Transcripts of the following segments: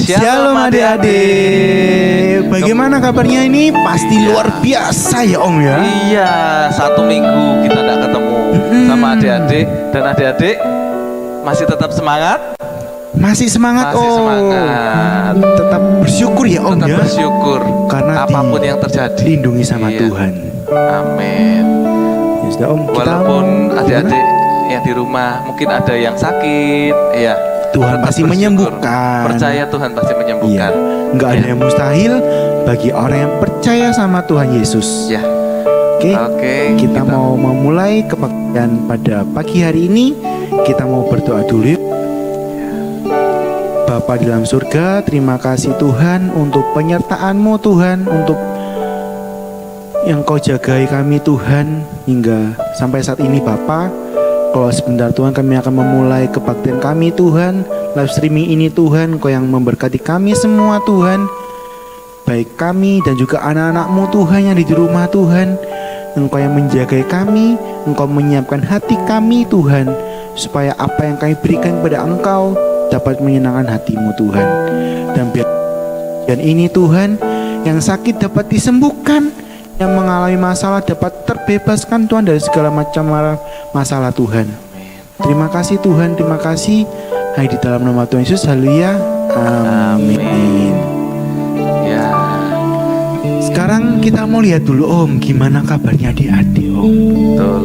Shalom adik-adik. Bagaimana kabarnya ini? Pasti luar biasa ya Om ya. Iya, 1 minggu kita tidak ketemu sama adik-adik. Dan adik-adik masih tetap semangat? Masih semangat Masih Om. semangat. Tetap bersyukur ya Om Tetap ya. bersyukur Karena apapun yang terjadi. dilindungi sama Iya. Tuhan. Amin. Ya sudah Om, Walaupun adik-adik yang di rumah mungkin ada yang sakit, ya. Tuhan tetap pasti bersyukur. menyembuhkan. Percaya Tuhan pasti menyembuhkan. Enggak ada Ya. yang mustahil bagi orang yang percaya sama Tuhan Yesus. Ya. Oke. Oke, Kita mau memulai kebaktian pada pagi hari ini. Kita mau berdoa dulu yuk. Bapa di dalam surga, terima kasih Tuhan untuk penyertaan-Mu Tuhan, untuk yang Kau jagai kami Tuhan hingga sampai saat ini Bapa. Kalau sebentar Tuhan kami akan memulai kebaktian kami Tuhan, live streaming ini Tuhan, Kau yang memberkati kami semua Tuhan, baik kami dan juga anak-anak-Mu Tuhan yang di rumah Tuhan. Engkau yang menjaga kami, Engkau menyiapkan hati kami Tuhan, supaya apa yang kami berikan kepada Engkau dapat menyenangkan hati-Mu Tuhan. Dan biar ini Tuhan, yang sakit dapat disembuhkan, yang mengalami masalah dapat terbebaskan Tuhan dari segala macam masalah Tuhan. Terima kasih Tuhan, terima kasih. Hai di dalam nama Tuhan Yesus, haleluya. Amin. Ya. Sekarang kita mau lihat dulu Om, gimana kabarnya adik-adik Om. Betul.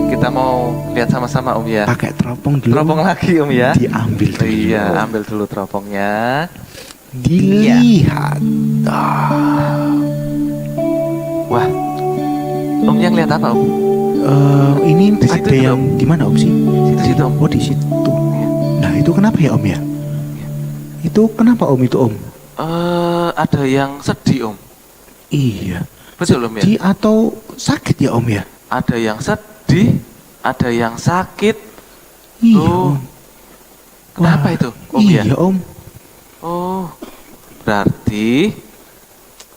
Kita mau lihat sama-sama Om ya. Pakai teropong dulu. Teropong lagi Om ya. Diambil dulu. Iya, Om. ambil dulu teropongnya. Dilihat. Wah, Om yang lihat apa Om? Ini Di situ ada tuh, yang di mana Om sih? Situ Om. Oh di situ. Nah itu kenapa ya Om ya? Itu kenapa Om itu Om? Ada yang sedih Om. Iya. Betul Om ya. Sedih atau sakit ya Om ya? Ada yang sedih, ada yang sakit. Iya Oh. Om. Kenapa Wah, itu Om ya? Iya Om. Oh, berarti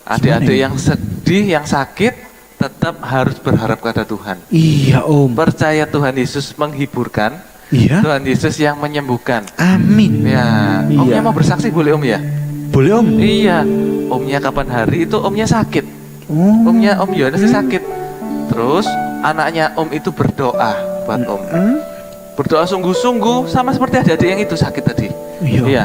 adik-adik ini? yang sedih, yang sakit tetap harus berharap kepada Tuhan. Iya Om. Percaya Tuhan Yesus menghiburkan, Iya. Tuhan Yesus yang menyembuhkan. Amin. Ya, Iya. Omnya mau bersaksi boleh Om ya? Boleh Om. Iya, Omnya kapan hari itu Omnya sakit. Oh. Omnya Om Yohanes sakit. Terus anaknya Om itu berdoa buat Om. Berdoa sungguh-sungguh sama seperti adik-adik yang itu sakit tadi. Iya. Iya.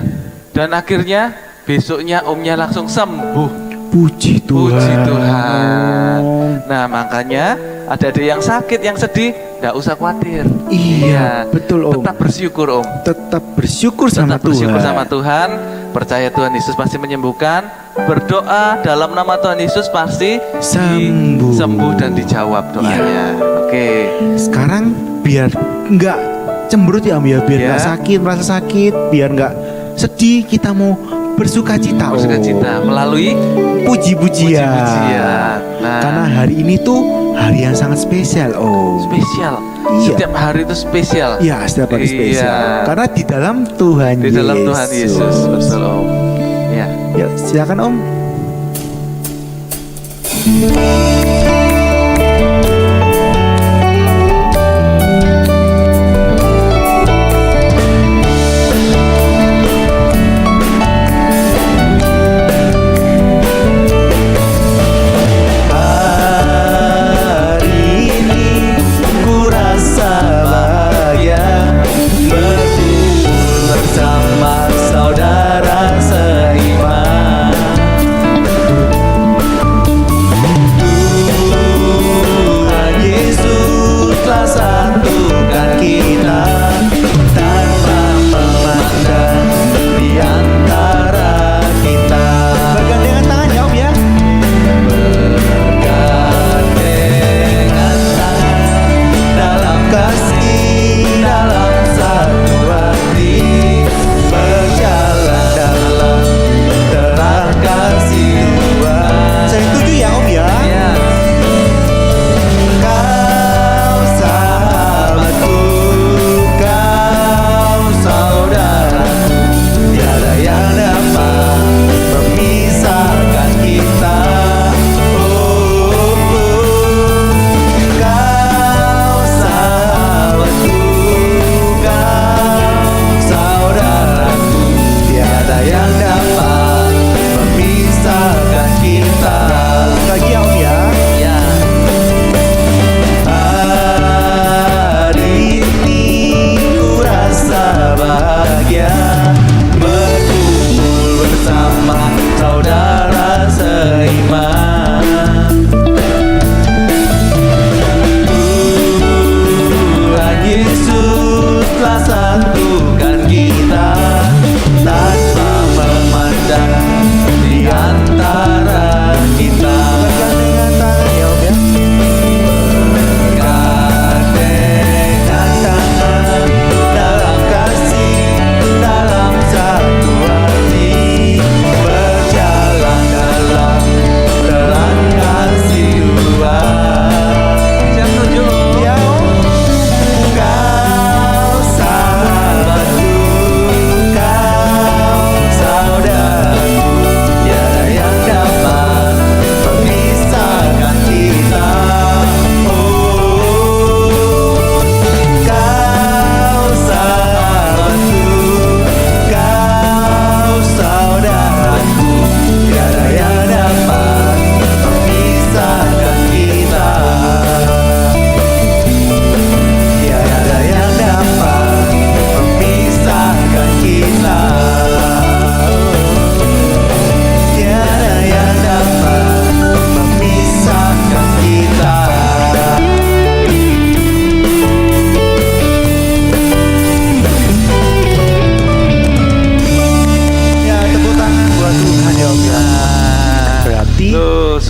Dan akhirnya besoknya Omnya langsung sembuh. Puji Tuhan. Puji Tuhan. Nah makanya adik-adik yang sakit, yang sedih, nggak usah khawatir. Iya, betul Om. Tetap bersyukur Om. Tetap bersyukur sama Tetap bersyukur Tuhan. sama Tuhan. Percaya Tuhan Yesus pasti menyembuhkan. Berdoa dalam nama Tuhan Yesus pasti Sembuh. sembuh dan dijawab doanya. Oke. Sekarang biar nggak cemberut ya Om ya, biar Ya. nggak sakit, merasa sakit, biar nggak sedih, kita mau bersuka cita Om. Bersuka cita melalui Puji-pujian. puji-pujian. Nah, Karena hari ini tuh hari yang sangat spesial Om. spesial. Iya. Setiap hari itu spesial. Ya, setiap hari Iya. spesial. Karena di dalam Tuhan Di Yesus. dalam Tuhan Yesus. Betul Om. Ya. Ya, silakan Om. Hari ini ku rasa bahagia berkumpul bersama saudara seiman.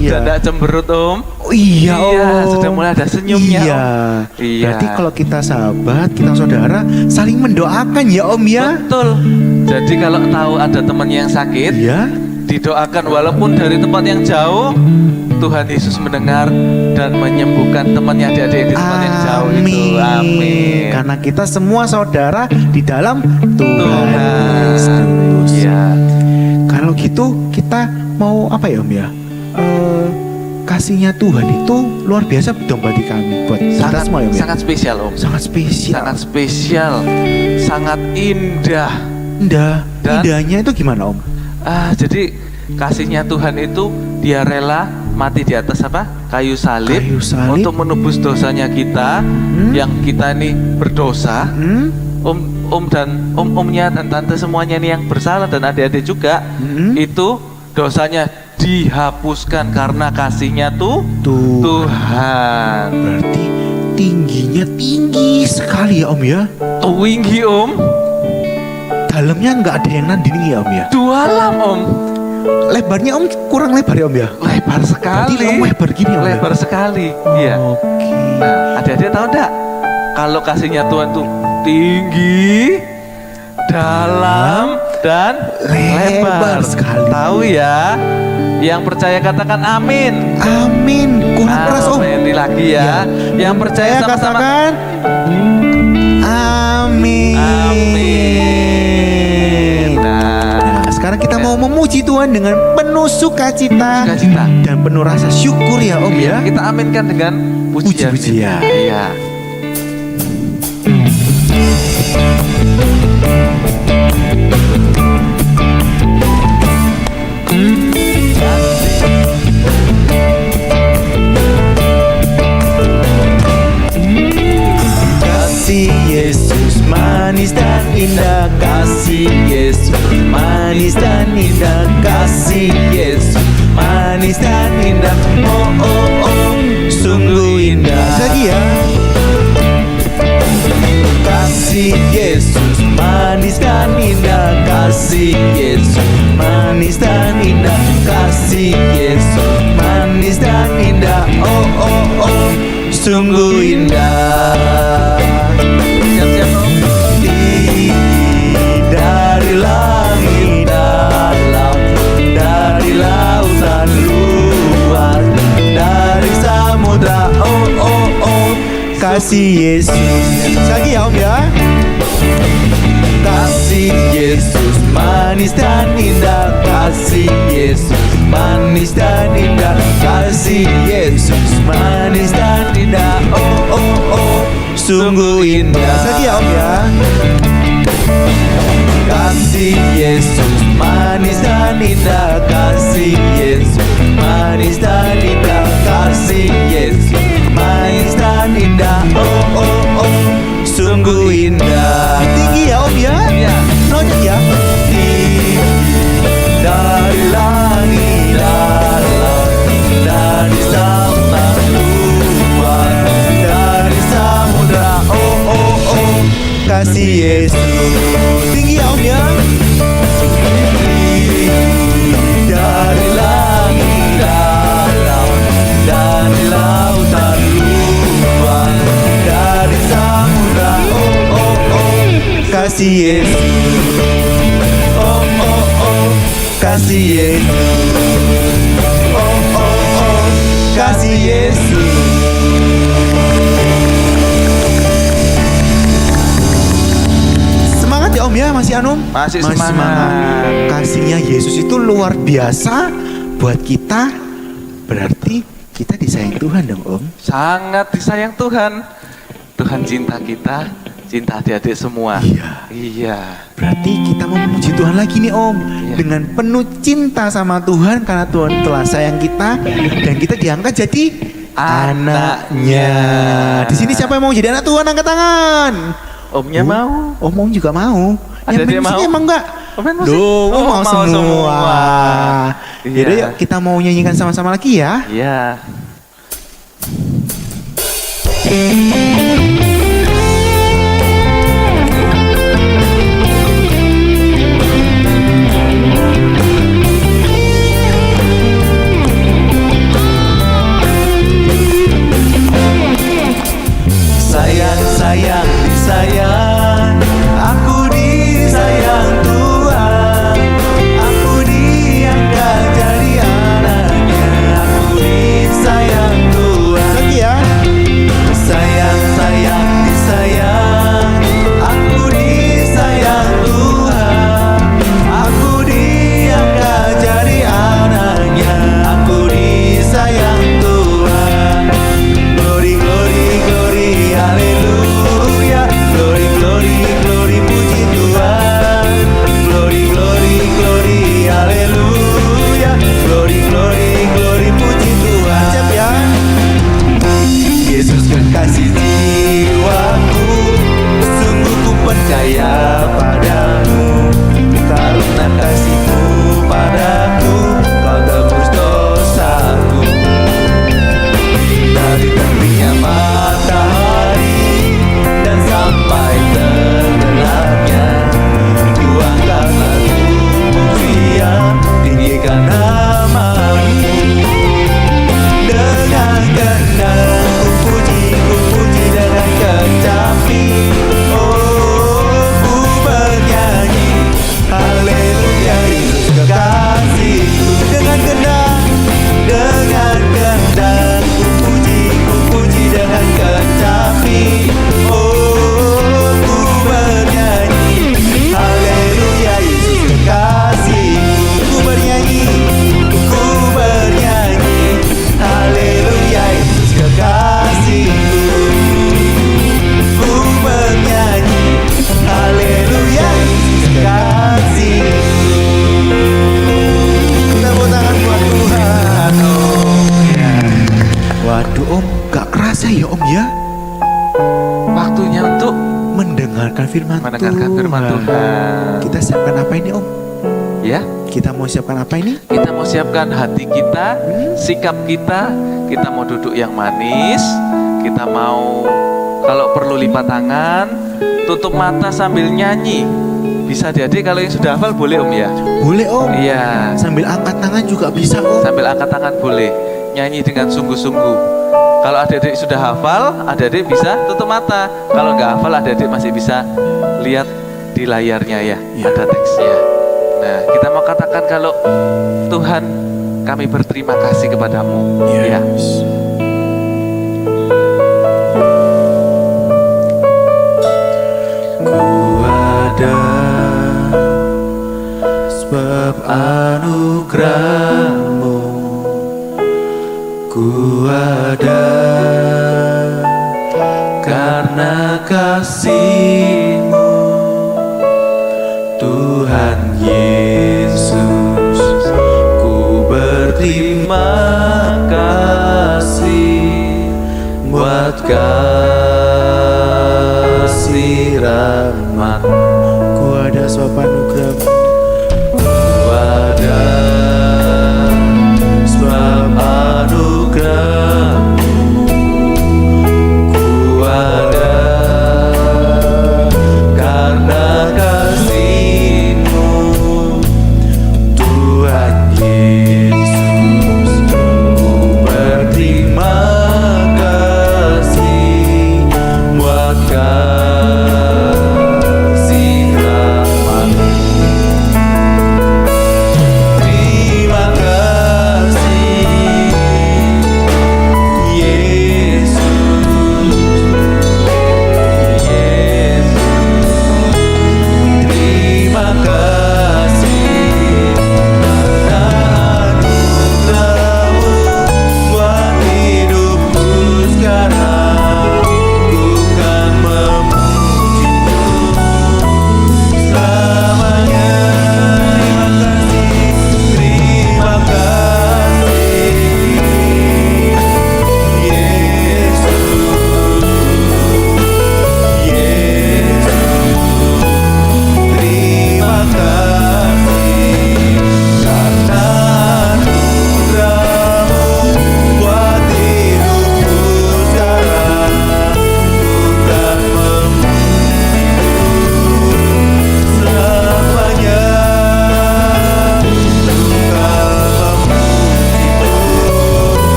sudah Iya. tidak cemberut Om. Oh, iya, Om. sudah mulai ada senyumnya Iya. Om. Iya. Berarti kalau kita sahabat, kita saudara saling mendoakan ya Om ya. Betul. Jadi kalau tahu ada temannya yang sakit, Iya. didoakan walaupun dari tempat yang jauh, Tuhan Yesus mendengar dan menyembuhkan temannya adik-adik yang di tempat yang jauh itu. Amin. Karena kita semua saudara di dalam Tuhan. Tuhan. Yesus. Iya. Kalau gitu kita mau apa ya Om ya? Kasihnya Tuhan itu luar biasa dong bagi kami, buat kita Sangat, semua ya Om ya? sangat spesial Om. Sangat spesial. Sangat spesial. Sangat indah. Indah. Dan- Indahnya itu gimana Om? Jadi kasihnya Tuhan itu dia rela mati di atas apa? Kayu salib, Kayu salib. untuk menebus dosanya kita yang kita ini berdosa. Om dan omnya dan tante semuanya ini yang bersalah dan adik-adik juga itu dosanya dihapuskan karena kasihnya Tuhan. Berarti tingginya tinggi sekali ya Om ya. Tinggi Om, Dalamnya nggak ada yang nandingi ya Om ya. dalam Om, Lebarnya Om kurang lebar ya Om ya. lebar sekali. Berarti lebar gini Om ya. Lebar sekali. Iya. Oke. Nah, adik-adik tahu enggak? Kalau kasihnya Tuhan tuh tinggi, dalam, dan Lebar lebar sekali. Tahu ya? Yang percaya katakan amin. Amin. Kurang keras Om. Amin. Ini lagi ya. Yang percaya Saya sama-sama. katakan amin. Amin. Nah, Nah, sekarang kita mau memuji Tuhan dengan penuh sukacita sukacita. dan penuh rasa syukur ya Om ya. Kita aminkan dengan pujian. Puji-pujian. Iya. Kasih Yesus manis dan indah, kasih Yesus manis dan indah, kasih Yesus manis dan indah. Oh oh oh, sungguh indah. Lagi ya. Kasih Yesus manis dan indah, kasih Yesus manis dan indah, kasih Yesus manis dan indah. Oh oh oh, sungguh indah. Siap-siap Om. Tinggi dari langit dalam, dari lautan luas, dari samudra. Oh oh oh, kasih Yesus. Lagi ya Om ya. Kasih Yesus manis dan indah, kasih Yesus manis dan indah, kasih Yesus manis dan indah. Oh oh oh, sungguh indah. Lagi ya Om ya. Kasih Yesus manis dan indah, kasih Yesus manis dan indah, kasih Yesus manis dan indah. Oh oh oh, sungguh indah. Tinggi ya Om ya. Iya. Lanjut ya. Tinggi dari langit dalam, dari lautan luar, dari samudra. Oh oh oh, kasih Yesus. Tinggi ya Om ya. Tinggi dari langit dalam, dari lautan luar, dari samudra. Oh oh oh, kasih Yesus. Oh oh oh, kasih Yesus. Oh oh oh, kasih Yesus. Semangat ya Om ya, masih Anum? Masih semangat. Kasihnya Yesus itu luar biasa buat kita. Berarti kita disayang Tuhan dong Om. Sangat disayang Tuhan. Tuhan cinta kita, cinta adik-adik semua. Iya. Iya. Berarti kita mau memuji Tuhan lagi nih Om. Iya. Dengan penuh cinta sama Tuhan, karena Tuhan telah sayang kita dan kita diangkat jadi anaknya. Di sini siapa yang mau jadi anak Tuhan, angkat tangan. Omnya mau. Om juga mau. Ada Yang dia main mau? sini emang enggak? Oh, main musik? Duh, Oh, mau mau semua. semua. Yaudah Iya. yuk kita mau nyanyikan sama-sama lagi ya. Iya. sayang, disayang. Aku disayang Tuhan. Aku diangkat jadi anaknya. Aku disayang Tuhan. Lagi ya. Sayang, sayang, disayang. Aku disayang Tuhan. Aku diangkat jadi anaknya. Aku disayang Tuhan. Glory, glory, glory, haleluya. Glory, glory, glory, puji Tuhan. Glory, glory, glory, haleluya. Glory, glory, glory, puji Tuhan. Siap ya. Yesus kekasih jiwaku, sungguh ku percaya padamu. Karena kasih-Mu padaku, Kau tebus dosaku. Dari terbitnya matahari dan sampai tenggelamnya, Ku angkat lagu pujian, tinggikan nama-Mu. Dengan gendang ku puji dengan kecapi. Oh, ku bernyanyi haleluya, Yesus kekasihku. Dengan gendang ku puji dengan kecapi. Oh, ku bernyanyi haleluya, Yesus kekasihku. Ku bernyanyi haleluya, Yesus kekasihku. Ku bernyanyi haleluya, Yesus kekasihku. Tepuk tangan buat Tuhan. Oh ya. Waduh Om, gak kerasa ya Om ya Waktunya untuk mendengarkan firman mendengarkan Tuhan. firman Tuhan. Kita siapkan apa ini Om? Ya, Kita mau siapkan apa ini? kita mau siapkan hati kita, sikap kita. Kita mau duduk yang manis. Kita mau kalau perlu lipat tangan, tutup mata sambil nyanyi. Bisa jadi kalau yang sudah hafal boleh Om ya. Boleh Om. Iya, Sambil angkat tangan juga bisa Om. sambil angkat tangan boleh. Nyanyi dengan sungguh-sungguh. Kalau adik-adik sudah hafal, adik-adik bisa tutup mata. Kalau nggak hafal, adik-adik masih bisa lihat di layarnya ya, Iya. ada teksnya. Nah, kita mau katakan kalau Tuhan, kami berterima kasih kepadamu. Ya. Yes. Ku ada sebab anugerah-Mu. Ku ada karena kasih-Mu. Tuhan Yesus, ku berterima kasih buat kasih rahmat. Ku ada sebab anugerah. Ku ada sebab anugerah-Mu. Ku ada karena kasih-Mu. Tuhan Yesus, ku berterima kasih buat kasih rahmat.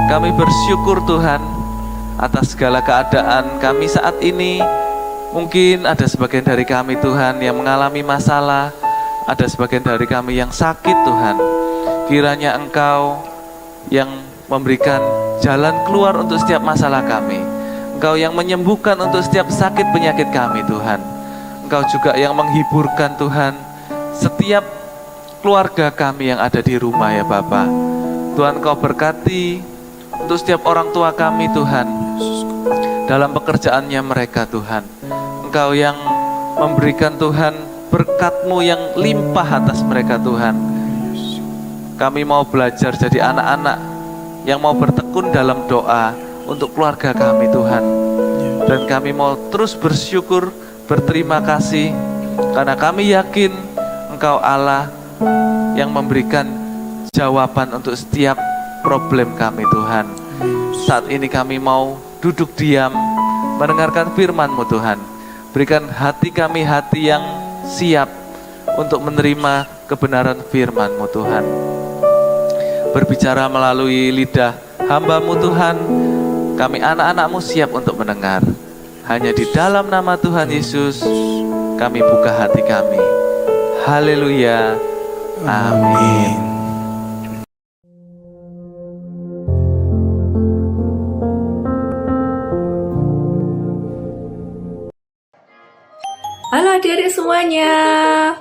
Kami bersyukur Tuhan atas segala keadaan kami saat ini. Mungkin ada sebagian dari kami Tuhan yang mengalami masalah, ada sebagian dari kami yang sakit Tuhan. Kiranya Engkau yang memberikan jalan keluar untuk setiap masalah kami. Engkau yang menyembuhkan untuk setiap sakit penyakit kami Tuhan. Engkau juga yang menghiburkan Tuhan setiap keluarga kami yang ada di rumah ya Bapa. Tuhan Engkau berkati untuk setiap orang tua kami Tuhan, dalam pekerjaannya mereka Tuhan. Engkau yang memberikan Tuhan berkat-Mu yang limpah atas mereka Tuhan. Kami mau belajar jadi anak-anak yang mau bertekun dalam doa untuk keluarga kami Tuhan. Dan kami mau terus bersyukur, berterima kasih, karena kami yakin Engkau Allah yang memberikan jawaban untuk setiap problem kami Tuhan. Saat ini kami mau duduk diam mendengarkan firman-Mu Tuhan. Berikan hati kami hati yang siap untuk menerima kebenaran firman-Mu Tuhan. Berbicara melalui lidah hamba-Mu Tuhan, kami anak-anak-Mu siap untuk mendengar. Hanya di dalam nama Tuhan Yesus kami buka hati kami. Haleluya. Amin. Halo adik-adik semuanya,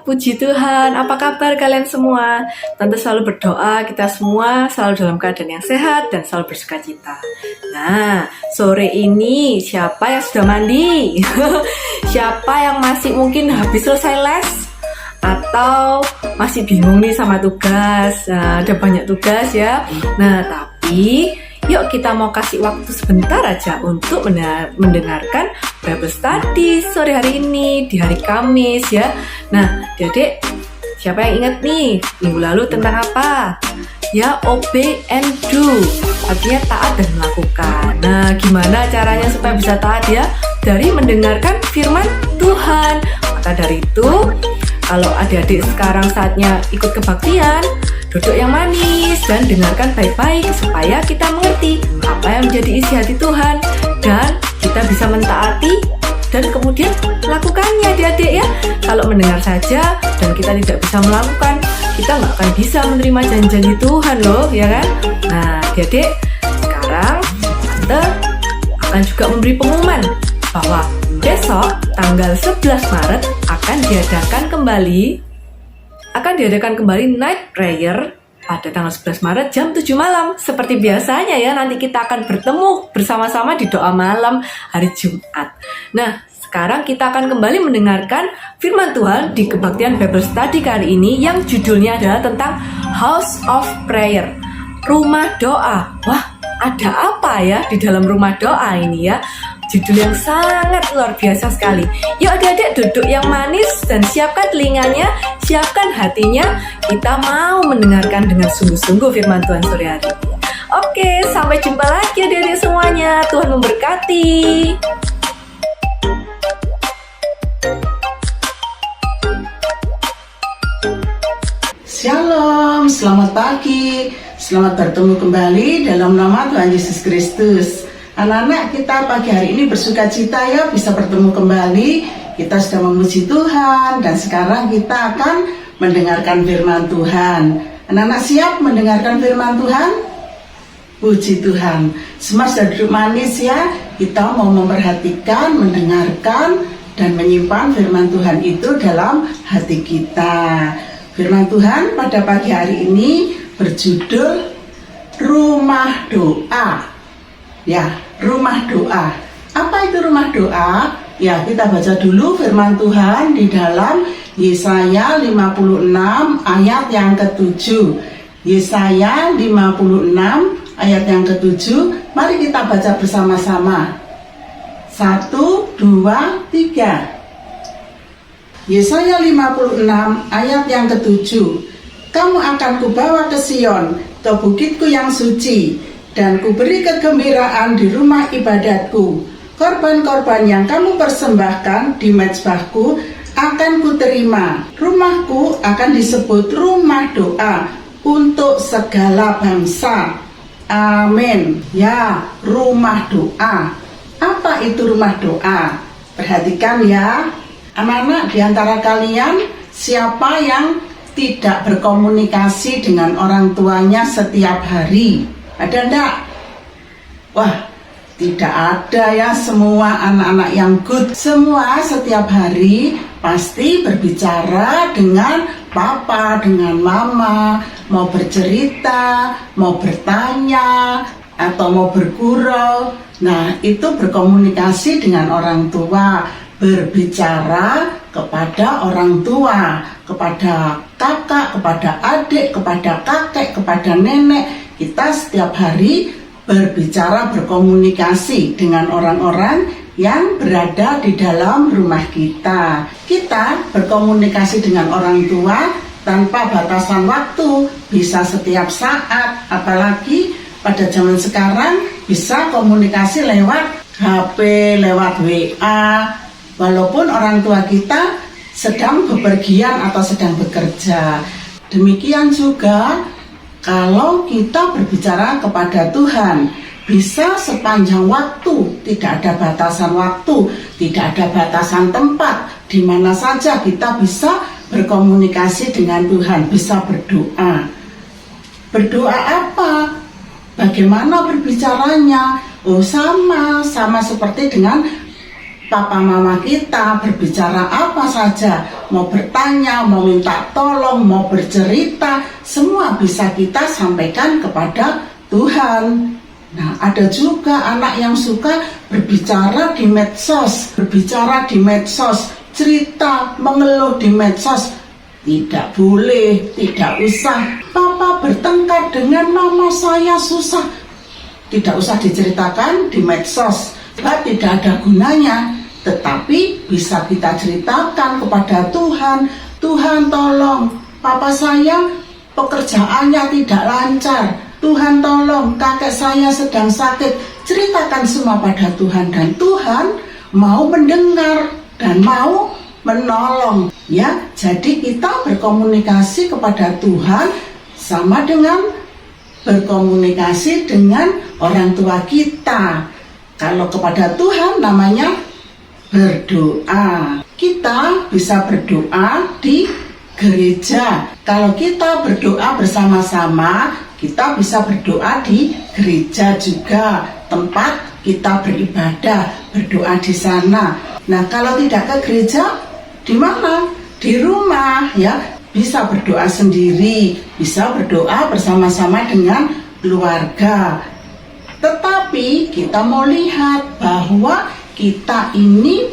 puji Tuhan, apa kabar kalian semua? Tante selalu berdoa kita semua selalu dalam keadaan yang sehat dan selalu bersukacita. Nah, sore ini siapa yang sudah mandi? Siapa yang masih mungkin habis selesai les? Atau masih bingung nih sama tugas? Nah, ada banyak tugas ya. Nah, tapi yuk kita mau kasih waktu sebentar aja untuk mendengarkan Bible Study sore hari ini di hari Kamis ya. Nah, adik-adik, siapa yang ingat nih minggu lalu tentang apa? Ya, obey and do, artinya taat dan melakukan. Nah, gimana caranya supaya bisa taat ya? Dari mendengarkan firman Tuhan. Maka dari itu, kalau adik-adik sekarang saatnya ikut kebaktian, duduk yang manis dan dengarkan baik-baik supaya kita mengerti apa yang menjadi isi hati Tuhan dan kita bisa mentaati dan kemudian melakukannya adik-adik ya. Kalau mendengar saja dan kita tidak bisa melakukan, kita nggak akan bisa menerima janji Tuhan loh, ya kan? Nah adik-adik, sekarang Tante akan juga memberi pengumuman bahwa besok tanggal 11 Maret akan diadakan kembali night prayer pada tanggal 11 Maret jam 7 malam. Seperti biasanya ya, nanti kita akan bertemu bersama-sama di doa malam hari Jumat. Nah, sekarang kita akan kembali mendengarkan firman Tuhan di kebaktian Bible Study kali ini yang judulnya adalah tentang House of Prayer, rumah doa. Wah, ada apa ya di dalam rumah doa ini ya? Judul yang sangat luar biasa sekali. Yuk adik-adik duduk yang manis dan siapkan telinganya, siapkan hatinya. Kita mau mendengarkan dengan sungguh-sungguh firman Tuhan sore hari ini. Oke, sampai jumpa lagi adik-adik semuanya. Tuhan memberkati. Shalom, selamat pagi. Selamat bertemu kembali dalam nama Tuhan Yesus Kristus. Anak-anak, kita pagi hari ini bersuka cita ya bisa bertemu kembali. Kita sudah memuji Tuhan dan sekarang kita akan mendengarkan firman Tuhan. Anak-anak siap mendengarkan firman Tuhan? Puji Tuhan. Semua sudah duduk manis ya. Kita mau memperhatikan, mendengarkan dan menyimpan firman Tuhan itu dalam hati kita. Firman Tuhan pada pagi hari ini berjudul Rumah Doa. Ya, rumah doa. Apa itu rumah doa? Ya, kita baca dulu firman Tuhan di dalam Yesaya 56 ayat yang ke-7. Yesaya 56 ayat yang ke-7. Mari kita baca bersama-sama. 1, 2, 3. Yesaya 56 ayat yang ke-7. Kamu akan kubawa ke Sion, ke bukitku yang suci, dan kuberi kegembiraan di rumah ibadatku. Korban-korban yang kamu persembahkan di mezbahku akan kuterima. Rumahku akan disebut rumah doa untuk segala bangsa. Amin. Ya, rumah doa. Apa itu rumah doa? Perhatikan ya, anak-anak di antara kalian, siapa yang tidak berkomunikasi dengan orang tuanya setiap hari? Ada enggak? Wah, tidak ada ya, semua anak-anak yang good. Semua setiap hari pasti berbicara dengan papa, dengan mama, mau bercerita, mau bertanya, atau mau bergurau. Nah, itu berkomunikasi dengan orang tua, berbicara kepada orang tua, kepada kakak, kepada adik, kepada kakek, kepada nenek. Kita setiap hari berbicara, berkomunikasi dengan orang-orang yang berada di dalam rumah kita. Kita berkomunikasi dengan orang tua tanpa batasan waktu, bisa setiap saat, apalagi pada zaman sekarang bisa komunikasi lewat HP, lewat WA, walaupun orang tua kita sedang bepergian atau sedang bekerja. Demikian juga kalau kita berbicara kepada Tuhan, bisa sepanjang waktu, tidak ada batasan waktu, tidak ada batasan tempat, di mana saja kita bisa berkomunikasi dengan Tuhan, bisa berdoa. Berdoa apa? Bagaimana berbicaranya? Oh, sama seperti dengan papa mama kita, berbicara apa saja, mau bertanya, mau minta tolong, mau bercerita, semua bisa kita sampaikan kepada Tuhan. Nah, ada juga anak yang suka berbicara di medsos, cerita, mengeluh di medsos. Tidak boleh, tidak usah. Papa bertengkar dengan mama saya susah. Tidak usah diceritakan di medsos, sebab tidak ada gunanya. Tetapi bisa kita ceritakan kepada Tuhan. Tuhan tolong, papa saya pekerjaannya tidak lancar. Tuhan tolong, kakek saya sedang sakit. Ceritakan semua pada Tuhan, dan Tuhan mau mendengar dan mau menolong. Ya, jadi kita berkomunikasi kepada Tuhan sama dengan berkomunikasi dengan orang tua kita. Kalau kepada Tuhan namanya berdoa. Kita bisa berdoa di gereja. Kalau kita berdoa bersama-sama, kita bisa berdoa di gereja juga, tempat kita beribadah, berdoa di sana. Nah, kalau tidak ke gereja, di mana? Di rumah, ya. Bisa berdoa sendiri, bisa berdoa bersama-sama dengan keluarga. Tetapi kita mau lihat bahwa kita ini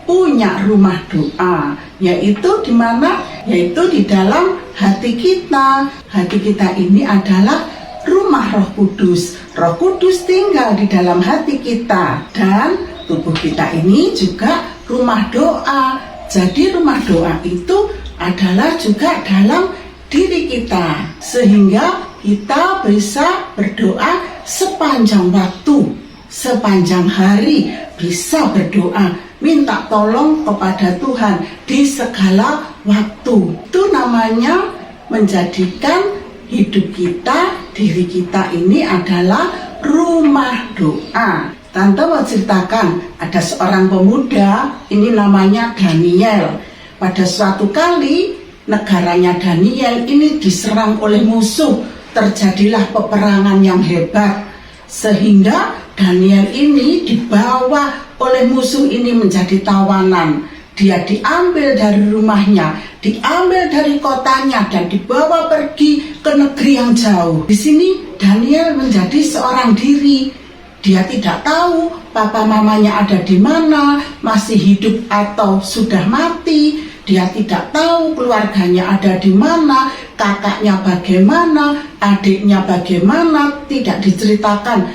punya rumah doa, yaitu di mana? Yaitu di dalam hati kita. Hati kita ini adalah rumah Roh Kudus. Roh Kudus tinggal di dalam hati kita, dan tubuh kita ini juga rumah doa. Jadi rumah doa itu adalah juga dalam diri kita, sehingga kita bisa berdoa sepanjang waktu, sepanjang hari, bisa berdoa, minta tolong kepada Tuhan di segala waktu. Itu namanya menjadikan hidup kita, diri kita ini adalah rumah doa. Tante mau ceritakan, ada seorang pemuda, ini namanya Daniel. Pada suatu kali, negaranya Daniel ini diserang oleh musuh. Terjadilah peperangan yang hebat, sehingga Daniel ini dibawa oleh musuh ini menjadi tawanan. Dia diambil dari rumahnya, diambil dari kotanya, dan dibawa pergi ke negeri yang jauh. Di sini Daniel menjadi seorang diri. Dia tidak tahu papa mamanya ada di mana, masih hidup atau sudah mati. Dia tidak tahu keluarganya ada di mana, kakaknya bagaimana, adiknya bagaimana, tidak diceritakan.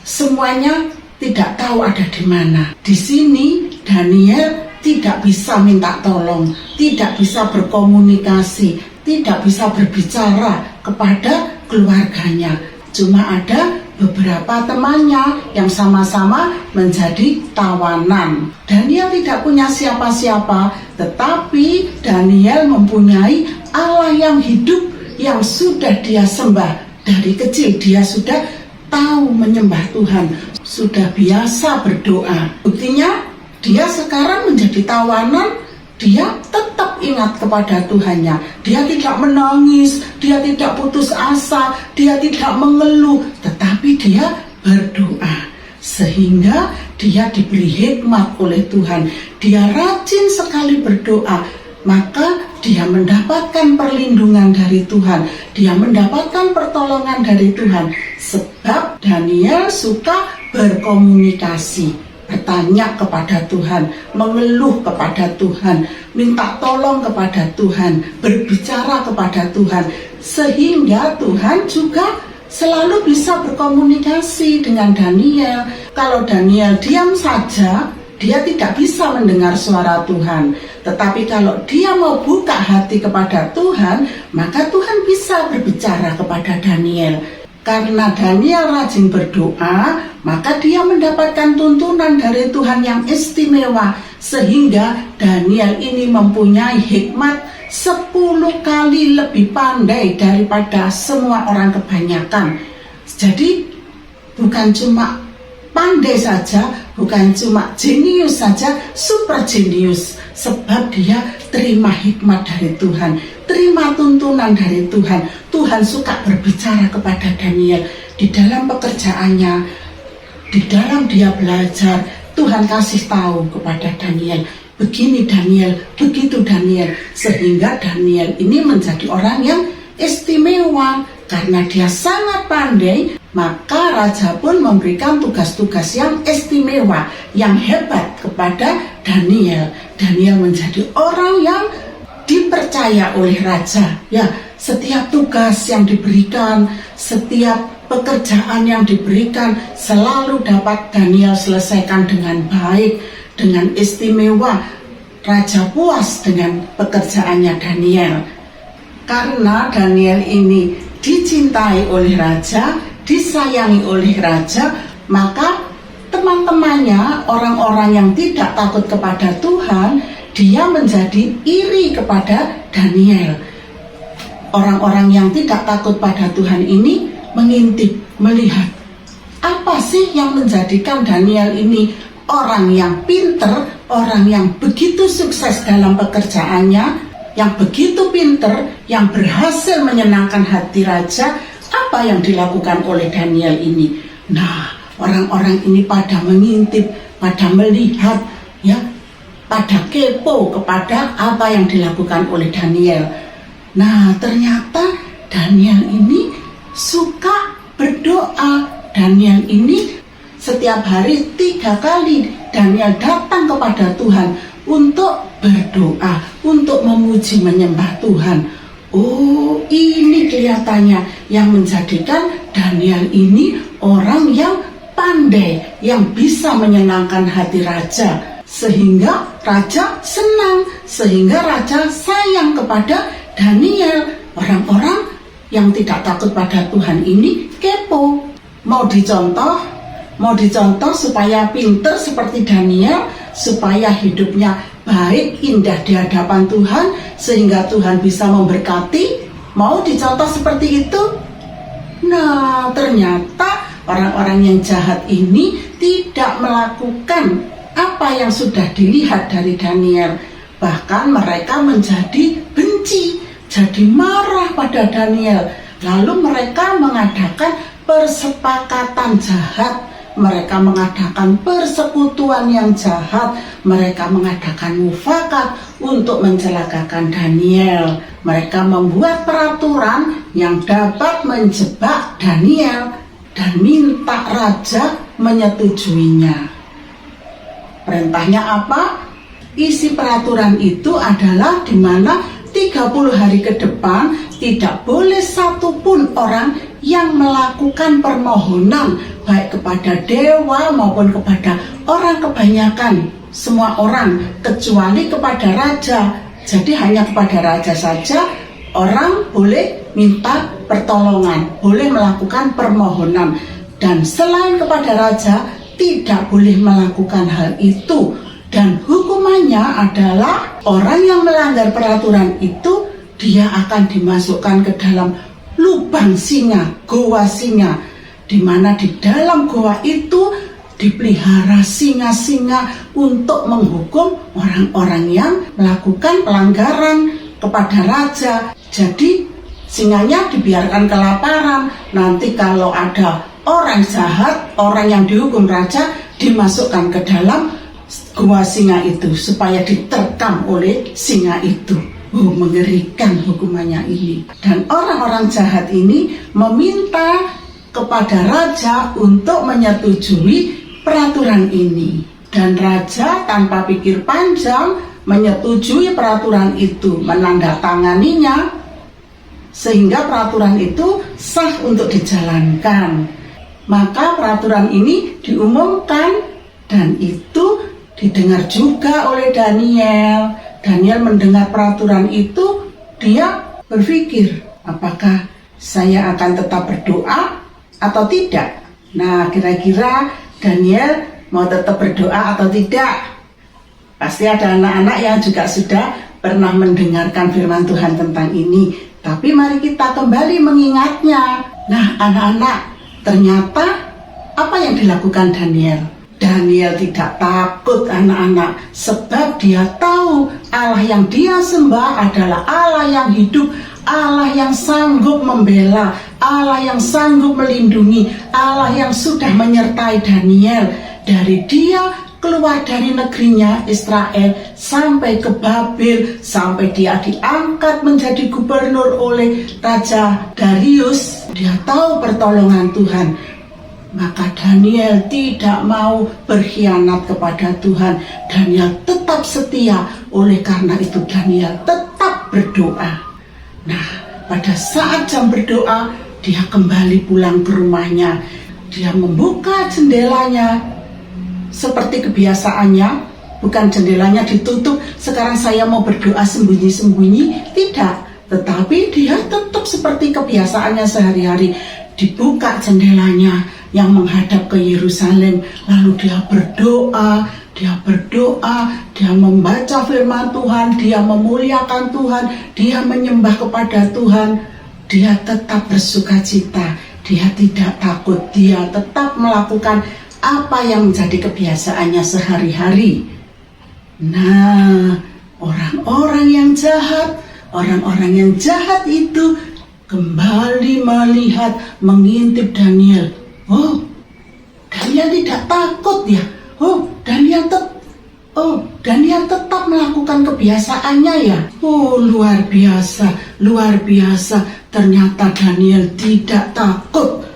Semuanya tidak tahu ada di mana. Di sini Daniel tidak bisa minta tolong, tidak bisa berkomunikasi, tidak bisa berbicara kepada keluarganya. Cuma ada beberapa temannya yang sama-sama menjadi tawanan. Daniel tidak punya siapa-siapa, tetapi Daniel mempunyai Allah yang hidup, yang sudah dia sembah. Dari kecil dia sudah tahu menyembah Tuhan, sudah biasa berdoa. Buktinya dia sekarang menjadi tawanan, dia tetap ingat kepada Tuhannya. Dia tidak menangis, dia tidak putus asa, dia tidak mengeluh, tetapi dia berdoa. Sehingga dia diberi hikmat oleh Tuhan. Dia rajin sekali berdoa, maka dia mendapatkan perlindungan dari Tuhan. Dia mendapatkan pertolongan dari Tuhan. Sebab Daniel suka berkomunikasi, bertanya kepada Tuhan, mengeluh kepada Tuhan, minta tolong kepada Tuhan, berbicara kepada Tuhan, sehingga Tuhan juga selalu bisa berkomunikasi dengan Daniel. Kalau Daniel diam saja, dia tidak bisa mendengar suara Tuhan. Tetapi kalau dia mau buka hati kepada Tuhan, maka Tuhan bisa berbicara kepada Daniel. Karena Daniel rajin berdoa, maka dia mendapatkan tuntunan dari Tuhan yang istimewa. Sehingga Daniel ini mempunyai hikmat 10 kali lebih pandai daripada semua orang kebanyakan. Jadi bukan cuma pandai saja, bukan cuma jenius saja, super jenius. Sebab dia terima hikmat dari Tuhan, terima tuntunan dari Tuhan. Tuhan suka berbicara kepada Daniel di dalam pekerjaannya, di dalam dia belajar. Tuhan kasih tahu kepada Daniel, begini Daniel, begitu Daniel. Sehingga Daniel ini menjadi orang yang istimewa. Karena dia sangat pandai, maka raja pun memberikan tugas-tugas yang istimewa, yang hebat kepada Daniel. Daniel menjadi orang yang dipercaya oleh raja. Ya, setiap tugas yang diberikan, setiap pekerjaan yang diberikan selalu dapat Daniel selesaikan dengan baik, dengan istimewa. Raja puas dengan pekerjaannya Daniel. Karena Daniel ini dicintai oleh raja, disayangi oleh raja, maka teman-temannya, orang-orang yang tidak takut kepada Tuhan, dia menjadi iri kepada Daniel. Orang-orang yang tidak takut pada Tuhan ini mengintip, melihat apa sih yang menjadikan Daniel ini orang yang pinter, orang yang begitu sukses dalam pekerjaannya, yang begitu pinter, yang berhasil menyenangkan hati raja. Apa yang dilakukan oleh Daniel ini? Nah, orang-orang ini pada mengintip, pada melihat, ya, pada kepo kepada apa yang dilakukan oleh Daniel. Nah, ternyata Daniel ini suka berdoa. Daniel ini setiap hari 3 kali Daniel datang kepada Tuhan untuk berdoa, untuk memuji menyembah Tuhan. Oh, ini kelihatannya yang menjadikan Daniel ini orang yang pandai, yang bisa menyenangkan hati raja. Sehingga raja senang, sehingga raja sayang kepada Daniel. Orang-orang yang tidak takut pada Tuhan ini kepo. Mau dicontoh supaya pinter seperti Daniel, supaya hidupnya baik, indah di hadapan Tuhan, sehingga Tuhan bisa memberkati. Mau dicontoh seperti itu? Nah, ternyata orang-orang yang jahat ini tidak melakukan apa yang sudah dilihat dari Daniel. Bahkan mereka menjadi benci, jadi marah pada Daniel. Lalu mereka mengadakan persepakatan jahat. Mereka mengadakan persekutuan yang jahat. Mereka mengadakan mufakat untuk mencelakakan Daniel. Mereka membuat peraturan yang dapat menjebak Daniel dan minta raja menyetujuinya. Perintahnya apa? Isi peraturan itu adalah di mana 30 hari ke depan tidak boleh satupun orang yang melakukan permohonan baik kepada dewa maupun kepada orang kebanyakan, semua orang, kecuali kepada raja. Jadi hanya kepada raja saja orang boleh minta pertolongan, boleh melakukan permohonan. Dan selain kepada raja tidak boleh melakukan hal itu. Dan hukumannya adalah orang yang melanggar peraturan itu, dia akan dimasukkan ke dalam lubang singa, goa singa. di mana di dalam goa itu dipelihara singa-singa untuk menghukum orang-orang yang melakukan pelanggaran kepada raja. Jadi singanya dibiarkan kelaparan. Nanti kalau ada orang jahat, orang yang dihukum raja, dimasukkan ke dalam gua singa itu supaya diterkam oleh singa itu. Mengerikan hukumannya ini. Dan orang-orang jahat ini meminta kepada raja untuk menyetujui peraturan ini. Dan raja tanpa pikir panjang menyetujui peraturan itu, menandatanganinya, sehingga peraturan itu sah untuk dijalankan. Maka peraturan ini diumumkan dan itu didengar juga oleh Daniel. Daniel mendengar peraturan itu, dia berpikir, apakah saya akan tetap berdoa atau tidak? Nah, kira-kira Daniel mau tetap berdoa atau tidak? Pasti ada anak-anak yang juga sudah pernah mendengarkan firman Tuhan tentang ini. Tapi mari kita kembali mengingatnya. Nah, anak-anak, ternyata apa yang dilakukan Daniel? Daniel tidak takut, anak-anak, sebab dia tahu Allah yang dia sembah adalah Allah yang hidup, Allah yang sanggup membela, Allah yang sanggup melindungi, Allah yang sudah menyertai Daniel dari dia keluar dari negerinya Israel sampai ke Babel, sampai dia diangkat menjadi gubernur oleh Raja Darius. Dia tahu pertolongan Tuhan. Maka Daniel tidak mau berkhianat kepada Tuhan. Daniel tetap setia. Oleh karena itu Daniel tetap berdoa. Nah, pada saat jam berdoa, dia kembali pulang ke rumahnya. Dia membuka jendelanya seperti kebiasaannya. Bukan jendelanya ditutup, sekarang saya mau berdoa sembunyi-sembunyi. Tidak, tetapi dia tetap seperti kebiasaannya sehari-hari. Dibuka jendelanya yang menghadap ke Yerusalem, lalu dia berdoa, dia membaca firman Tuhan, dia memuliakan Tuhan, dia menyembah kepada Tuhan. Dia tetap bersukacita, dia tidak takut, dia tetap melakukan apa yang menjadi kebiasaannya sehari-hari. Nah, orang-orang yang jahat itu kembali melihat, mengintip Daniel. Oh, Daniel tidak takut ya. Daniel tetap melakukan kebiasaannya ya. Oh, luar biasa. Ternyata Daniel tidak takut.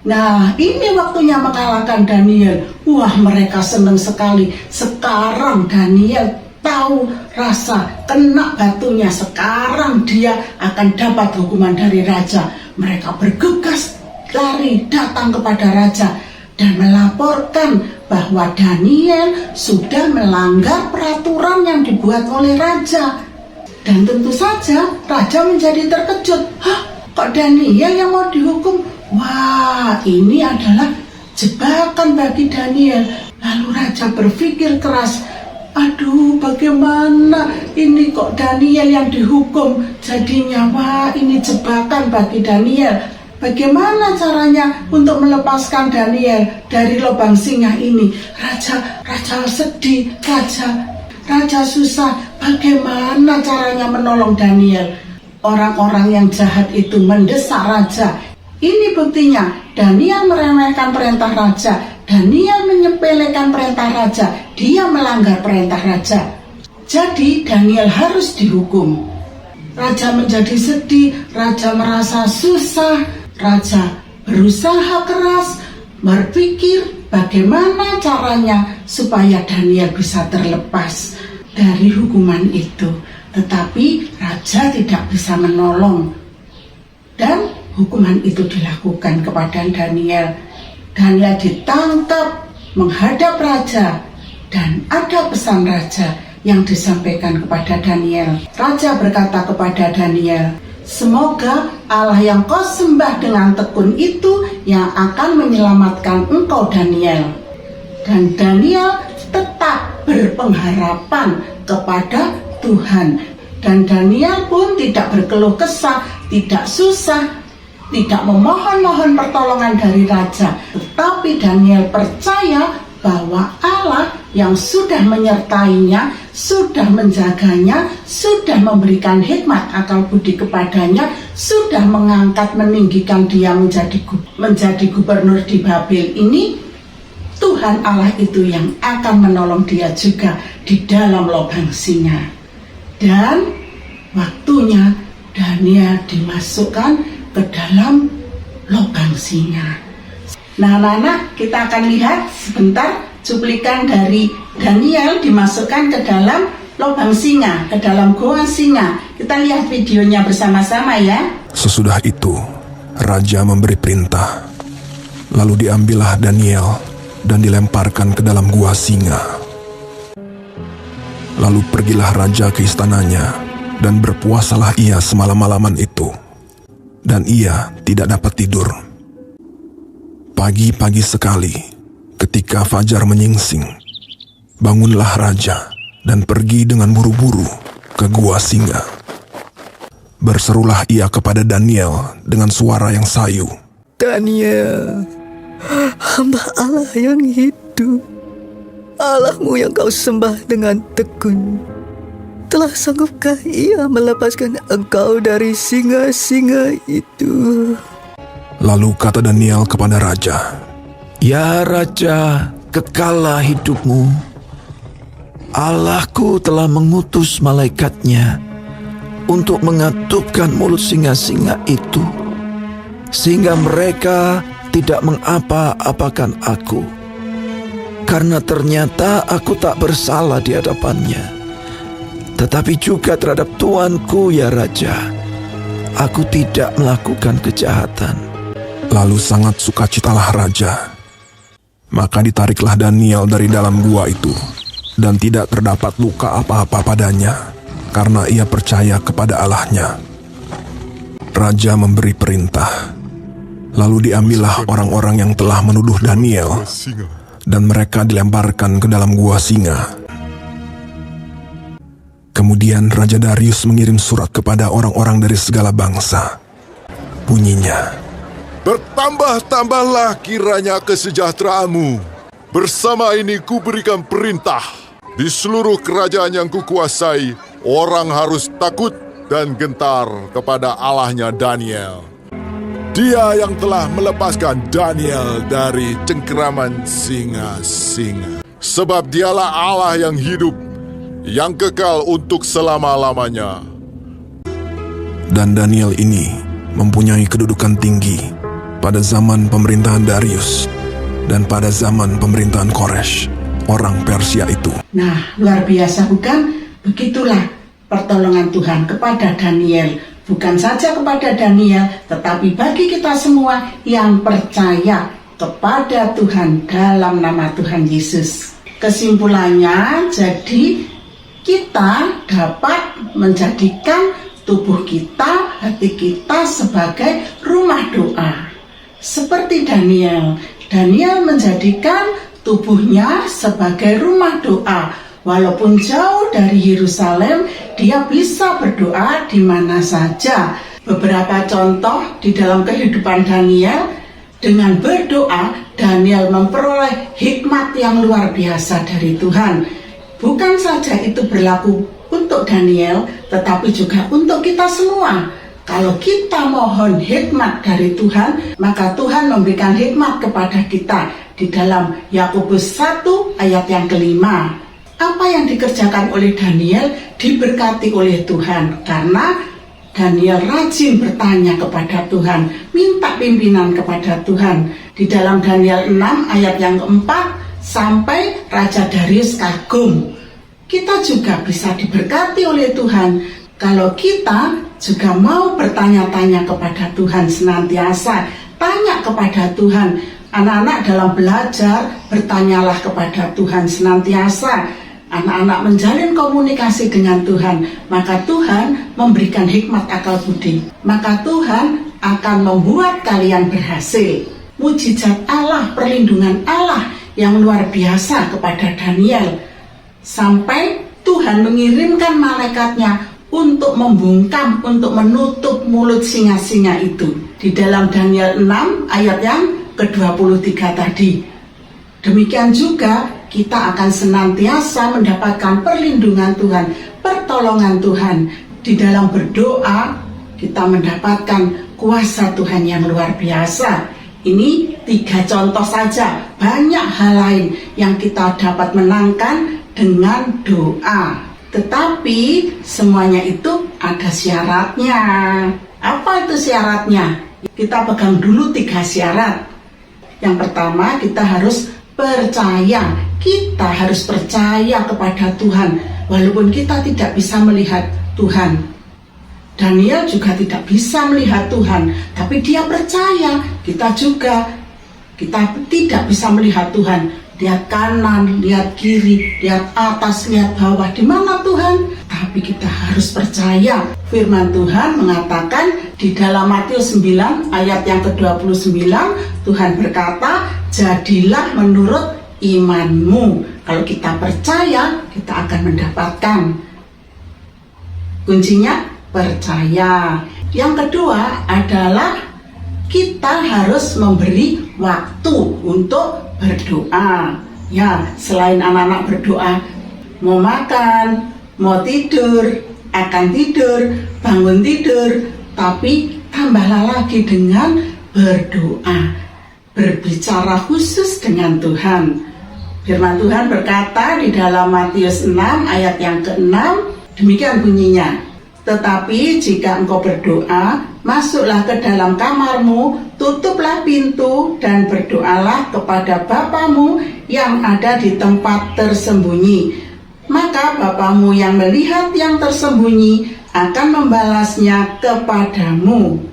Nah, ini waktunya mengalahkan Daniel. Wah, mereka senang sekali. Sekarang Daniel tahu rasa kena batunya. Sekarang dia akan dapat hukuman dari raja. Mereka bergegas lari datang kepada raja dan melaporkan bahwa Daniel sudah melanggar peraturan yang dibuat oleh raja. Dan tentu saja raja menjadi terkejut. Hah, kok Daniel yang mau dihukum? Wah, ini adalah jebakan bagi Daniel. Lalu raja berpikir keras, aduh, bagaimana ini kok Daniel yang dihukum jadinya? Wah, ini jebakan bagi Daniel. Bagaimana caranya untuk melepaskan Daniel dari lubang singa ini? Raja sedih, raja susah. Bagaimana caranya menolong Daniel? Orang-orang yang jahat itu mendesak raja. Ini buktinya, Daniel meremehkan perintah raja. Daniel menyepelekan perintah raja. Dia melanggar perintah raja. Jadi Daniel harus dihukum. Raja menjadi sedih, raja merasa susah. Raja berusaha keras, berpikir bagaimana caranya supaya Daniel bisa terlepas dari hukuman itu. Tetapi raja tidak bisa menolong. Dan hukuman itu dilakukan kepada Daniel. Daniel ditangkap menghadap raja. Dan ada pesan raja yang disampaikan kepada Daniel. Raja berkata kepada Daniel, semoga Allah yang kau sembah dengan tekun itu yang akan menyelamatkan engkau Daniel. Dan Daniel tetap berpengharapan kepada Tuhan. Dan Daniel pun tidak berkeluh kesah, tidak susah. tidak memohon-mohon pertolongan dari raja, tetapi Daniel percaya bahwa Allah yang sudah menyertainya, sudah menjaganya, sudah memberikan hikmat akal budi kepadanya, sudah mengangkat meninggikan dia menjadi gubernur di Babel ini. Tuhan Allah itu yang akan menolong dia juga di dalam lubang singa. Dan waktunya Daniel dimasukkan ke dalam lubang singa. Nah, anak-anak, kita akan lihat sebentar cuplikan dari Daniel dimasukkan ke dalam lubang singa, ke dalam goa singa. Kita lihat videonya bersama-sama ya. Sesudah itu, raja memberi perintah. Lalu diambillah Daniel dan dilemparkan ke dalam gua singa. Lalu pergilah raja ke istananya, dan berpuasalah ia semalam-malaman itu. Dan ia tidak dapat tidur. Pagi-pagi sekali, ketika fajar menyingsing, bangunlah raja dan pergi dengan buru-buru ke gua singa. Berserulah ia kepada Daniel dengan suara yang sayu. Daniel, hamba Allah yang hidup, Allahmu yang kau sembah dengan tekun, telah sanggupkah ia melepaskan engkau dari singa-singa itu? Lalu kata Daniel kepada raja, Ya Raja, kekallah hidupmu. Allahku telah mengutus malaikatnya untuk mengatupkan mulut singa-singa itu, sehingga mereka tidak mengapa-apakan aku. Karena ternyata aku tak bersalah di hadapannya, tetapi juga terhadap Tuanku ya Raja, aku tidak melakukan kejahatan. Lalu sangat sukacitalah raja. Maka ditariklah Daniel dari dalam gua itu, dan tidak terdapat luka apa-apa padanya, karena ia percaya kepada Allahnya. Raja memberi perintah. Lalu diambillah orang-orang yang telah menuduh Daniel, dan mereka dilemparkan ke dalam gua singa. Kemudian Raja Darius mengirim surat kepada orang-orang dari segala bangsa. Bunyinya, Bertambah-tambahlah kiranya kesejahteraanmu. Bersama ini kuberikan perintah. Di seluruh kerajaan yang kukuasai, orang harus takut dan gentar kepada Allahnya Daniel. Dia yang telah melepaskan Daniel dari cengkeraman singa-singa. Sebab dialah Allah yang hidup, yang kekal untuk selama-lamanya. dan Daniel ini mempunyai kedudukan tinggi pada zaman pemerintahan Darius dan pada zaman pemerintahan Koresh, orang Persia itu. Nah, luar biasa bukan? Begitulah pertolongan Tuhan kepada Daniel. Bukan saja kepada Daniel, tetapi bagi kita semua yang percaya kepada Tuhan dalam nama Tuhan Yesus. Kesimpulannya, jadi kita dapat menjadikan tubuh kita, hati kita sebagai rumah doa. Seperti Daniel menjadikan tubuhnya sebagai rumah doa. Walaupun jauh dari Yerusalem, dia bisa berdoa di mana saja. Beberapa contoh di dalam kehidupan Daniel, dengan berdoa, Daniel memperoleh hikmat yang luar biasa dari Tuhan. Bukan saja itu berlaku untuk Daniel, tetapi juga untuk kita semua. Kalau kita mohon hikmat dari Tuhan, maka Tuhan memberikan hikmat kepada kita. Di dalam Yakobus 1 ayat yang kelima. Apa yang dikerjakan oleh Daniel diberkati oleh Tuhan, karena Daniel rajin bertanya kepada Tuhan, minta pimpinan kepada Tuhan. Di dalam Daniel 6 ayat yang keempat, sampai Raja Darius kagum. Kita juga bisa diberkati oleh Tuhan kalau kita juga mau bertanya-tanya kepada Tuhan senantiasa. Tanya kepada Tuhan. Anak-anak dalam belajar, bertanyalah kepada Tuhan senantiasa. Anak-anak menjalin komunikasi dengan Tuhan, maka Tuhan memberikan hikmat akal budi. Maka Tuhan akan membuat kalian berhasil. Mujizat Allah, perlindungan Allah yang luar biasa kepada Daniel. Sampai Tuhan mengirimkan malaikatnya untuk membungkam, untuk menutup mulut singa-singa itu. di dalam Daniel 6 ayat yang ke-23 tadi. Demikian juga kita akan senantiasa mendapatkan perlindungan Tuhan, pertolongan Tuhan. Di dalam berdoa kita mendapatkan kuasa Tuhan yang luar biasa. Ini 3 contoh saja, banyak hal lain yang kita dapat menangkan dengan doa. Tetapi semuanya itu ada syaratnya. Apa itu syaratnya? Kita pegang dulu 3 syarat. Yang pertama, kita harus percaya. Kita harus percaya kepada Tuhan, walaupun kita tidak bisa melihat Tuhan. Daniel juga tidak bisa melihat Tuhan, tapi dia percaya. Kita juga, kita tidak bisa melihat Tuhan. Lihat kanan, lihat kiri, lihat atas, lihat bawah. Di mana Tuhan? Tapi kita harus percaya. Firman Tuhan mengatakan di dalam Matius 9 ayat yang ke-29, Tuhan berkata, jadilah menurut imanmu. Kalau kita percaya, kita akan mendapatkan. Kuncinya percaya. Yang kedua adalah kita harus memberi waktu untuk berdoa. Ya, selain anak-anak berdoa, mau makan, mau tidur, akan tidur, bangun tidur, tapi tambahlah lagi dengan berdoa, berbicara khusus dengan Tuhan. Firman Tuhan berkata di dalam Matius 6 ayat yang ke-6, demikian bunyinya, tetapi jika engkau berdoa, masuklah ke dalam kamarmu, tutuplah pintu, dan berdoalah kepada Bapamu yang ada di tempat tersembunyi. Maka Bapamu yang melihat yang tersembunyi akan membalasnya kepadamu.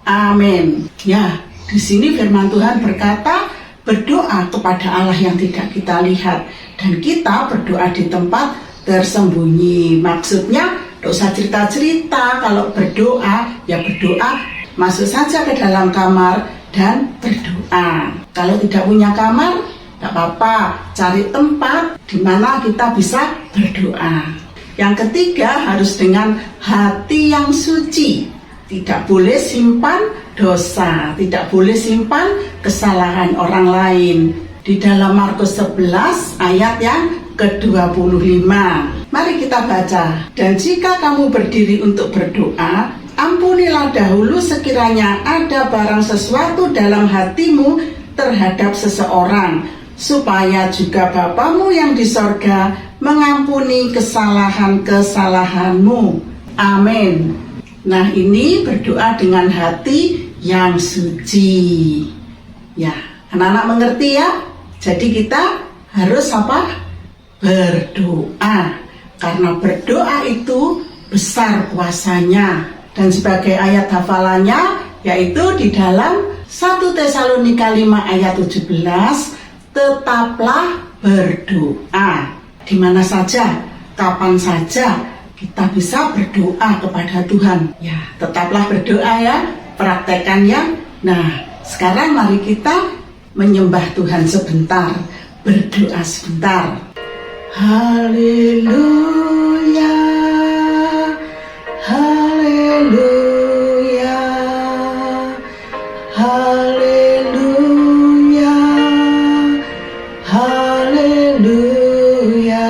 Amin. Ya, di sini firman Tuhan berkata, berdoa kepada Allah yang tidak kita lihat, dan kita berdoa di tempat tersembunyi. Maksudnya, tidak usah cerita-cerita. Kalau berdoa, ya berdoa, masuk saja ke dalam kamar dan berdoa. Kalau tidak punya kamar, tidak apa-apa, cari tempat di mana kita bisa berdoa. Yang ketiga, harus dengan hati yang suci. Tidak boleh simpan dosa, tidak boleh simpan kesalahan orang lain. Di dalam Markus 11 ayat yang ke-25. Mari kita baca. Dan jika kamu berdiri untuk berdoa, ampunilah dahulu sekiranya ada barang sesuatu dalam hatimu terhadap seseorang, supaya juga Bapamu yang di sorga mengampuni kesalahan-kesalahanmu. Amin. Nah, ini berdoa dengan hati yang suci. Ya, anak-anak mengerti ya? Jadi kita harus apa? Berdoa. Karena berdoa itu besar kuasanya. Dan sebagai ayat hafalannya, yaitu di dalam 1 Tesalonika 5 ayat 17, tetaplah berdoa. Di mana saja, kapan saja, kita bisa berdoa kepada Tuhan. Ya, tetaplah berdoa ya, praktekannya. Nah, sekarang mari kita menyembah Tuhan sebentar, berdoa sebentar. Haleluya, haleluya, haleluya, haleluya, haleluya,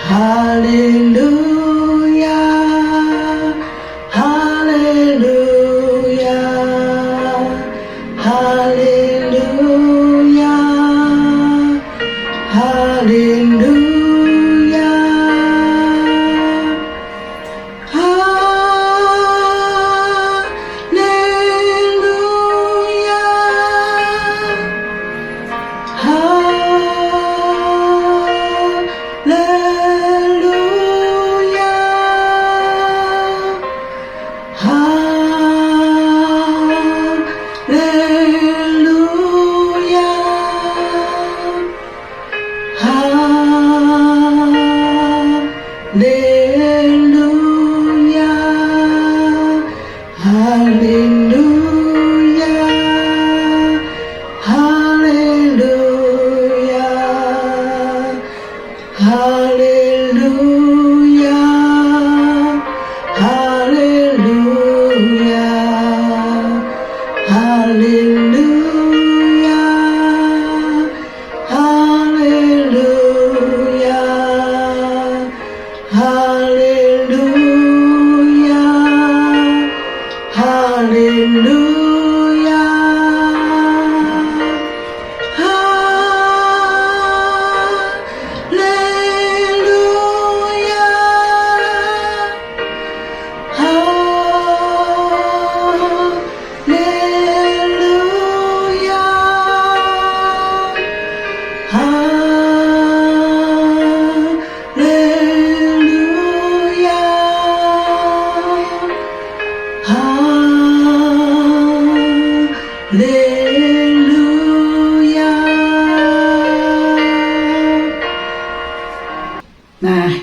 haleluya, haleluya, haleluya, haleluya, haleluya.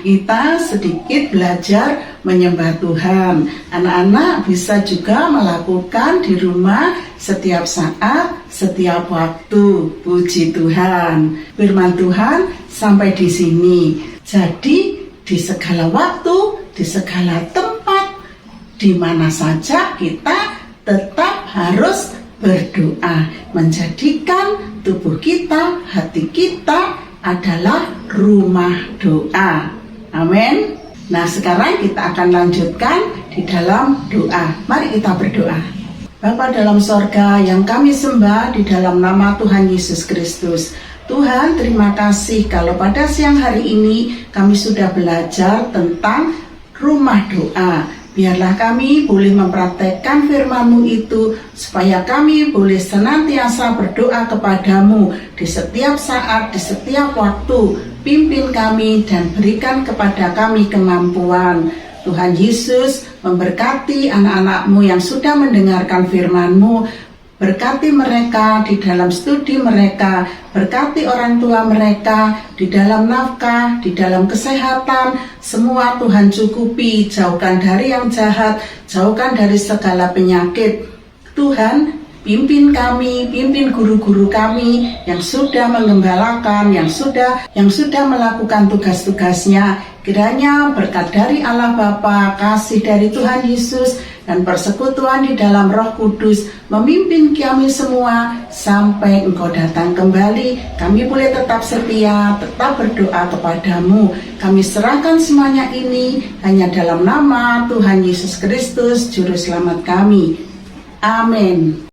kita sedikit belajar menyembah Tuhan. Anak-anak bisa juga melakukan di rumah setiap saat, setiap waktu. Puji Tuhan. Firman Tuhan sampai di sini. Jadi di segala waktu, di segala tempat, di mana saja kita tetap harus berdoa, menjadikan tubuh kita, hati kita adalah rumah doa. Amin. Nah, sekarang kita akan lanjutkan di dalam doa. Mari kita berdoa. Bapa dalam sorga yang kami sembah di dalam nama Tuhan Yesus Kristus. Tuhan, terima kasih kalau pada siang hari ini kami sudah belajar tentang rumah doa. Biarlah kami boleh mempraktekkan firman-Mu itu, supaya kami boleh senantiasa berdoa kepadamu di setiap saat, di setiap waktu. Pimpin kami dan berikan kepada kami kemampuan. Tuhan Yesus memberkati anak-anak-Mu yang sudah mendengarkan firman-Mu. Berkati mereka di dalam studi mereka, berkati orang tua mereka di dalam nafkah, di dalam kesehatan, semua Tuhan cukupi, jauhkan dari yang jahat, jauhkan dari segala penyakit. Tuhan, pimpin kami, pimpin guru-guru kami yang sudah menggembalakan, yang sudah melakukan tugas-tugasnya. Kiranya berkat dari Allah Bapa, kasih dari Tuhan Yesus, dan persekutuan di dalam Roh Kudus memimpin kami semua sampai Engkau datang kembali. Kami boleh tetap setia, tetap berdoa kepadamu. Kami serahkan semuanya ini hanya dalam nama Tuhan Yesus Kristus, Juru Selamat kami. Amin.